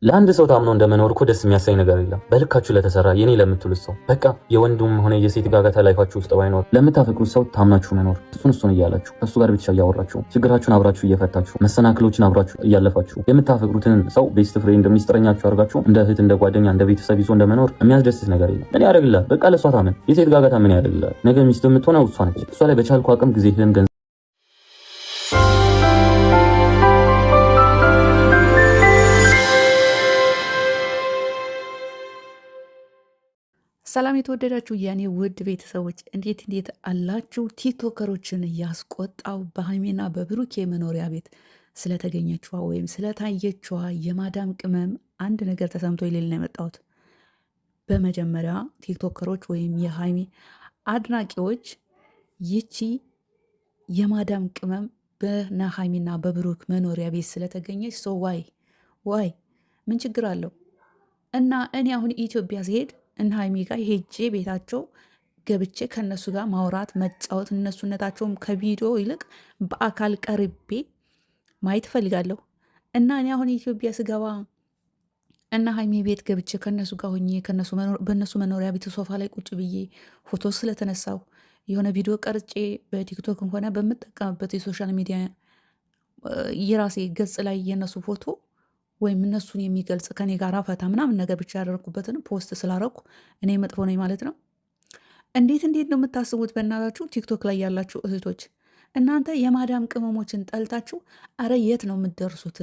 ለአንድ ሰው ታምኖ እንደመኖር እኮ ደስ የሚያሳይ ነገር የለም። በልካችሁ ለተሰራ የኔ ለምትሉት ሰው በቃ የወንዱም ሆነ የሴት ጋጋታ ላይፋችሁ ውስጥ ባይኖር ለምታፈቅሩት ሰው ታምናችሁ መኖር እሱን እያላችሁ ከእሱ ጋር ብቻ እያወራችሁ ችግራችሁን አብራችሁ እየፈታችሁ መሰናክሎችን አብራችሁ እያለፋችሁ የምታፈቅሩትን ሰው ቤስት ፍሬንድ ሚስጥረኛችሁ አድርጋችሁ እንደ እህት እንደ ጓደኛ እንደ ቤተሰብ ይዞ እንደመኖር የሚያስደስት ነገር የለም። እኔ ያደርግልሃል በቃ ለእሷ ታምን። የሴት ጋጋታ ምን ያደርግልሃል? ነገ ሚስት የምትሆነው እሷ ነች። እሷ ላይ በቻልኩ አቅም ጊዜህን ሰላም የተወደዳችሁ የኔ ውድ ቤተሰቦች እንዴት አላችሁ? ቲክቶከሮችን እያስቆጣው በሀይሚና በብሩኬ መኖሪያ ቤት ስለተገኘችዋ ወይም ስለታየችዋ የማዳም ቅመም አንድ ነገር ተሰምቶ ይሌል ነው የመጣሁት። በመጀመሪያ ቲክቶከሮች ወይም የሀይሚ አድናቂዎች ይቺ የማዳም ቅመም በና ሀይሚና በብሩክ መኖሪያ ቤት ስለተገኘች ሰው ዋይ ምን ችግር አለው? እና እኔ አሁን ኢትዮጵያ ሲሄድ እና ሀይሚ ጋር ሄጄ ቤታቸው ገብቼ ከነሱ ጋር ማውራት መጫወት እነሱነታቸውም ከቪዲዮ ይልቅ በአካል ቀርቤ ማየት እፈልጋለሁ። እና እኔ አሁን ኢትዮጵያ ስገባ እና ሀይሚ ቤት ገብቼ ከነሱ ጋር ሆኜ በእነሱ መኖሪያ ቤት ሶፋ ላይ ቁጭ ብዬ ፎቶ ስለተነሳው የሆነ ቪዲዮ ቀርጬ በቲክቶክ ሆነ በምጠቀምበት የሶሻል ሚዲያ የራሴ ገጽ ላይ የነሱ ፎቶ ወይም እነሱን የሚገልጽ ከኔ ጋር ፈታ ምናምን ነገር ብቻ ያደረግኩበትን ፖስት ስላረኩ እኔ መጥፎ ነኝ ማለት ነው? እንዴት ነው የምታስቡት? በእናታችሁ ቲክቶክ ላይ ያላችሁ እህቶች እናንተ የማዳም ቅመሞችን ጠልታችሁ አረ የት ነው የምትደርሱት?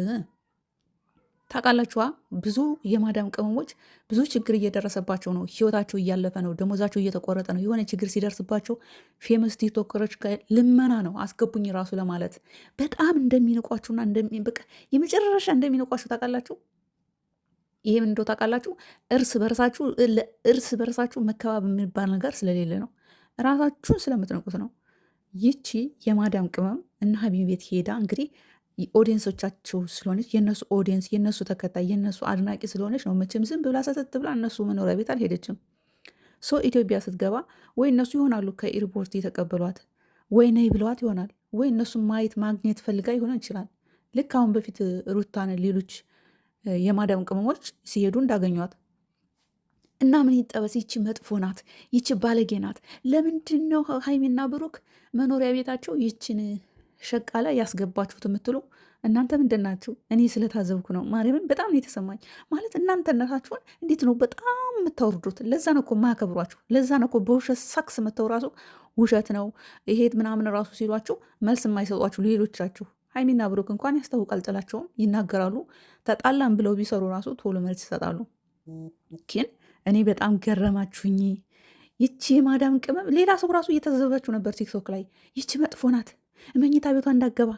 ታውቃላችኋ? ብዙ የማዳም ቅመሞች ብዙ ችግር እየደረሰባቸው ነው። ህይወታቸው እያለፈ ነው። ደሞዛቸው እየተቆረጠ ነው። የሆነ ችግር ሲደርስባቸው ፌመስ ቲክቶከሮች ልመና ነው አስገቡኝ ራሱ ለማለት በጣም እንደሚንቋችሁና በቃ የመጨረሻ እንደሚንቋችሁ ታውቃላችሁ። ይሄ ምን እንደው ታውቃላችሁ? እርስ በርሳችሁ መከባብ የሚባል ነገር ስለሌለ ነው። ራሳችሁን ስለምትንቁት ነው። ይቺ የማዳም ቅመም እና ሀቢብ ቤት ሄዳ እንግዲህ ኦዲየንሶቻቸው ስለሆነች የነሱ ኦዲየንስ የነሱ ተከታይ የነሱ አድናቂ ስለሆነች ነው። መቼም ዝም ብላ ሰተት ብላ እነሱ መኖሪያ ቤት አልሄደችም። ኢትዮጵያ ስትገባ ወይ እነሱ ይሆናሉ ከኤርፖርት የተቀበሏት ወይ ነይ ብለዋት ይሆናል ወይ እነሱ ማግኘት ፈልጋ ይሆን ይችላል። ልክ አሁን በፊት ሩታን ሌሎች የማዳም ቅመሞች ሲሄዱ እንዳገኟት እና ምን ይጠበስ፣ ይቺ መጥፎ ናት፣ ይቺ ባለጌ ናት። ለምንድን ነው ሀይሚና ብሩክ መኖሪያ ቤታቸው ይችን ሸቃላ ያስገባችሁት የምትሉ እናንተ ምንድን ናችሁ? እኔ ስለታዘብኩ ነው። ማርያምን በጣም ነው የተሰማኝ። ማለት እናንተነታችሁን እንዴት ነው በጣም የምታወርዱት? ለዛ ነው እኮ የማያከብሯችሁ። ለዛ ነው እኮ በውሸት ሳክስ መተው ራሱ ውሸት ነው ይሄት ምናምን ራሱ ሲሏችሁ መልስ የማይሰጧችሁ ሌሎቻችሁ። ሀይሚና ብሩክ እንኳን ያስታውቃል፣ ጥላቸውም ይናገራሉ። ተጣላን ብለው ቢሰሩ ራሱ ቶሎ መልስ ይሰጣሉ። ግን እኔ በጣም ገረማችሁኝ። ይቺ የማዳም ቅመም ሌላ ሰው ራሱ እየተዘበችው ነበር ቲክቶክ ላይ። ይቺ መጥፎ ናት፣ መኝታ ቤቷ እንዳገባ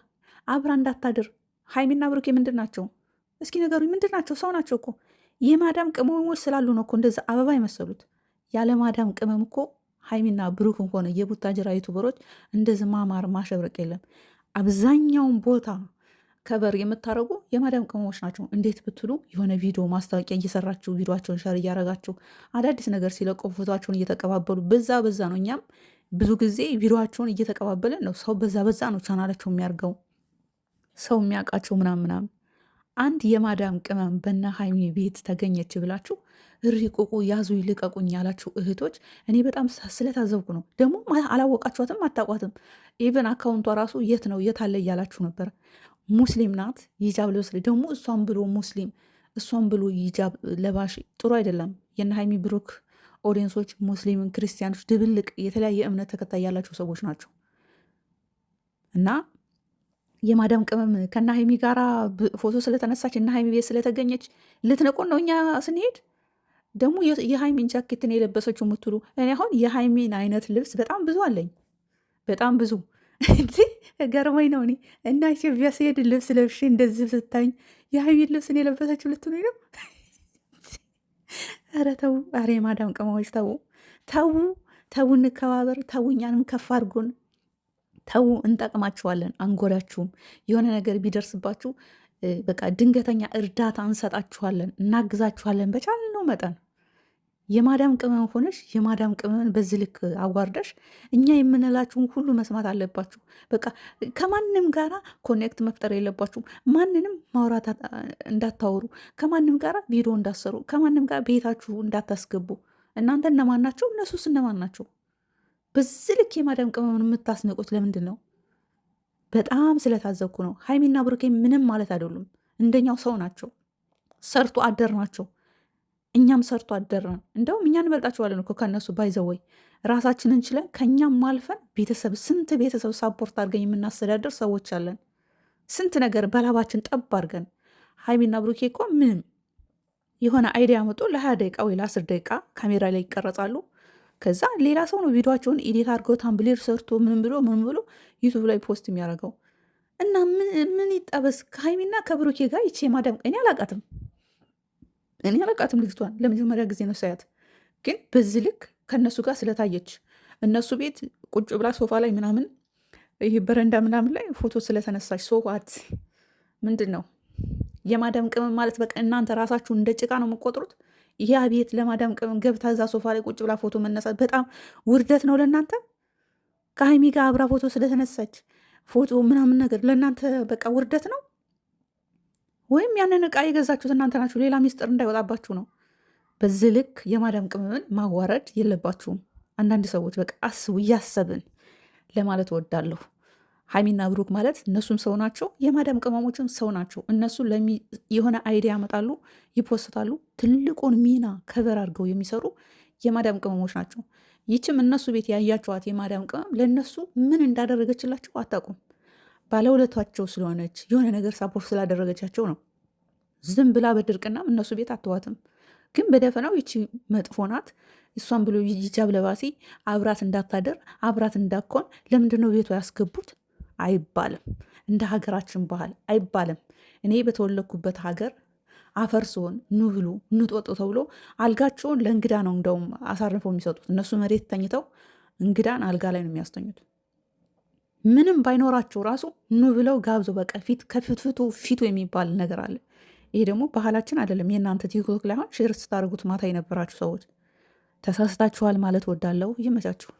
አብራ እንዳታድር። ሀይሚና ብሩኬ ምንድን ናቸው? እስኪ ነገሩኝ፣ ምንድን ናቸው? ሰው ናቸው እኮ። የማዳም ቅመሞች ስላሉ ነው እኮ እንደዛ አበባ የመሰሉት። ያለ ማዳም ቅመም እኮ ሀይሚና ብሩክም ሆነ የቡታጅራ ዩቱበሮች እንደዚህ ማማር ማሸብረቅ የለም። አብዛኛውን ቦታ ከበር የምታደርጉ የማዳም ቅመሞች ናቸው። እንዴት ብትሉ የሆነ ቪዲዮ ማስታወቂያ እየሰራችሁ ቪዲዮቸውን ሸር እያረጋችሁ አዳዲስ ነገር ሲለቁ ፎቶቸውን እየተቀባበሉ በዛ ነው እኛም ብዙ ጊዜ ቪዲዮቸውን እየተቀባበለን ነው። ሰው በዛ ነው ቻናላቸው የሚያርገው ሰው የሚያውቃቸው ምናምን። አንድ የማዳም ቅመም በና ሀይሚ ቤት ተገኘች ብላችሁ ሪቁቁ ያዙ ይልቀቁኝ ያላችሁ እህቶች እኔ በጣም ስለታዘብኩ ነው። ደግሞ አላወቃችኋትም፣ አታቋትም። ኢቨን አካውንቷ ራሱ የት ነው የት አለ እያላችሁ ነበር። ሙስሊም ናት፣ ሂጃብ ለብስ ደግሞ እሷን ብሎ ሙስሊም እሷን ብሎ ሂጃብ ለባሽ ጥሩ አይደለም። የነ ሀይሚ ብሩክ ኦዲየንሶች ሙስሊምን ክርስቲያኖች ድብልቅ የተለያየ እምነት ተከታይ ያላቸው ሰዎች ናቸው። እና የማዳም ቅመም ከና ሀይሚ ጋራ ፎቶ ስለተነሳች እና ሀይሚ ቤት ስለተገኘች ልትነቁን ነው። እኛ ስንሄድ ደግሞ የሀይሚን ጃኬትን የለበሰችው የምትሉ እኔ አሁን የሀይሚን አይነት ልብስ በጣም ብዙ አለኝ፣ በጣም ብዙ ገርሞኝ ነው። እኔ እና ኢትዮጵያ ሲሄድ ልብስ ለብሼ እንደዚህ ስታኝ የሀይሚን ልብስን የለበሰችው ልትሉኝ ነው? ኧረ ተው! ኧረ የማዳም ቅመሞች ተው፣ እንከባበር። ተው፣ እኛንም ከፍ አድርጎን ተው፣ እንጠቅማችኋለን። አንጎዳችሁም። የሆነ ነገር ቢደርስባችሁ በቃ ድንገተኛ እርዳታ እንሰጣችኋለን፣ እናግዛችኋለን በቻልነው መጠን። የማዳም ቅመም ሆነሽ የማዳም ቅመምን በዚህ ልክ አዋርደሽ እኛ የምንላችሁን ሁሉ መስማት አለባችሁ። በቃ ከማንም ጋራ ኮኔክት መፍጠር የለባችሁም። ማንንም ማውራት እንዳታወሩ፣ ከማንም ጋራ ቪዲዮ እንዳሰሩ፣ ከማንም ጋር ቤታችሁ እንዳታስገቡ። እናንተ እነማን ናቸው? እነሱስ እነማን ናቸው? በዚህ ልክ የማዳም ቅመምን የምታስንቁት ለምንድን ነው? በጣም ስለታዘብኩ ነው። ሀይሚና ብሩኬ ምንም ማለት አይደሉም። እንደኛው ሰው ናቸው፣ ሰርቶ አደር ናቸው። እኛም ሰርቶ አደረን። እንደውም እኛ እንበልጣቸዋለን እኮ ከነሱ ባይዘወይ ራሳችንን ችለን ከእኛም አልፈን ቤተሰብ ስንት ቤተሰብ ሳፖርት አድርገን የምናስተዳደር ሰዎች አለን። ስንት ነገር በላባችን ጠብ አድርገን። ሀይሚና ብሩኬ እኮ ምንም የሆነ አይዲያ መጡ ለ20 ደቂቃ ወይ ለ10 ደቂቃ ካሜራ ላይ ይቀረጻሉ። ከዛ ሌላ ሰው ነው ቪዲዮቸውን ኤዲት አድርገው ታምብሌር ሰርቶ ምን ብሎ ዩቱብ ላይ ፖስት የሚያደርገው። እና ምን ይጠበስ ከሀይሚና ከብሩኬ ጋር ይቼ ማዳም እኔ አላቃትም ልጅቷን ለመጀመሪያ ጊዜ ነው ሳያት። ግን በዚህ ልክ ከእነሱ ጋር ስለታየች እነሱ ቤት ቁጭ ብላ ሶፋ ላይ ምናምን ይህ በረንዳ ምናምን ላይ ፎቶ ስለተነሳች ሶፋት ምንድን ነው የማዳም ቅመም ማለት በቃ እናንተ ራሳችሁ እንደ ጭቃ ነው የምቆጥሩት። ያ ቤት ለማዳም ቅመም ገብታ እዛ ሶፋ ላይ ቁጭ ብላ ፎቶ መነሳት በጣም ውርደት ነው ለእናንተ። ከሀይሚ ጋር አብራ ፎቶ ስለተነሳች ፎቶ ምናምን ነገር ለእናንተ በቃ ውርደት ነው። ወይም ያንን ዕቃ የገዛችሁት እናንተ ናችሁ። ሌላ ሚስጥር እንዳይወጣባችሁ ነው። በዚህ ልክ የማዳም ቅመምን ማዋረድ የለባችሁም። አንዳንድ ሰዎች በቃ አስቡ፣ እያሰብን ለማለት እወዳለሁ። ሀይሚና ብሩክ ማለት እነሱም ሰው ናቸው፣ የማዳም ቅመሞችም ሰው ናቸው። እነሱ የሆነ አይዲያ ያመጣሉ፣ ይፖስታሉ። ትልቁን ሚና ከበር አድርገው የሚሰሩ የማዳም ቅመሞች ናቸው። ይችም እነሱ ቤት ያያቸዋት የማዳም ቅመም ለእነሱ ምን እንዳደረገችላቸው አታውቁም። ባለውለታቸው ስለሆነች የሆነ ነገር ሳፖርት ስላደረገቻቸው ነው። ዝም ብላ በድርቅናም እነሱ ቤት አትዋትም። ግን በደፈናው ይቺ መጥፎ ናት፣ እሷን ብሎ ሂጃብ ለባሲ አብራት እንዳታደር አብራት እንዳኮን ለምንድን ነው ቤቷ ያስገቡት? አይባልም። እንደ ሀገራችን ባህል አይባልም። እኔ በተወለድኩበት ሀገር አፈር ሲሆን ኑ ብሉ ኑ ጠጡ ተብሎ አልጋቸውን ለእንግዳ ነው እንደውም አሳርፈው የሚሰጡት። እነሱ መሬት ተኝተው እንግዳን አልጋ ላይ ነው የሚያስተኙት። ምንም ባይኖራቸው ራሱ ኑ ብለው ጋብዞ በቃ ፊት ከፍትፍቱ ፊቱ የሚባል ነገር አለ። ይሄ ደግሞ ባህላችን አይደለም። የእናንተ ቲክቶክ ላይ አሁን ሼር ስታደርጉት ማታ የነበራችሁ ሰዎች ተሳስታችኋል ማለት ወዳለው። ይመቻችሁ።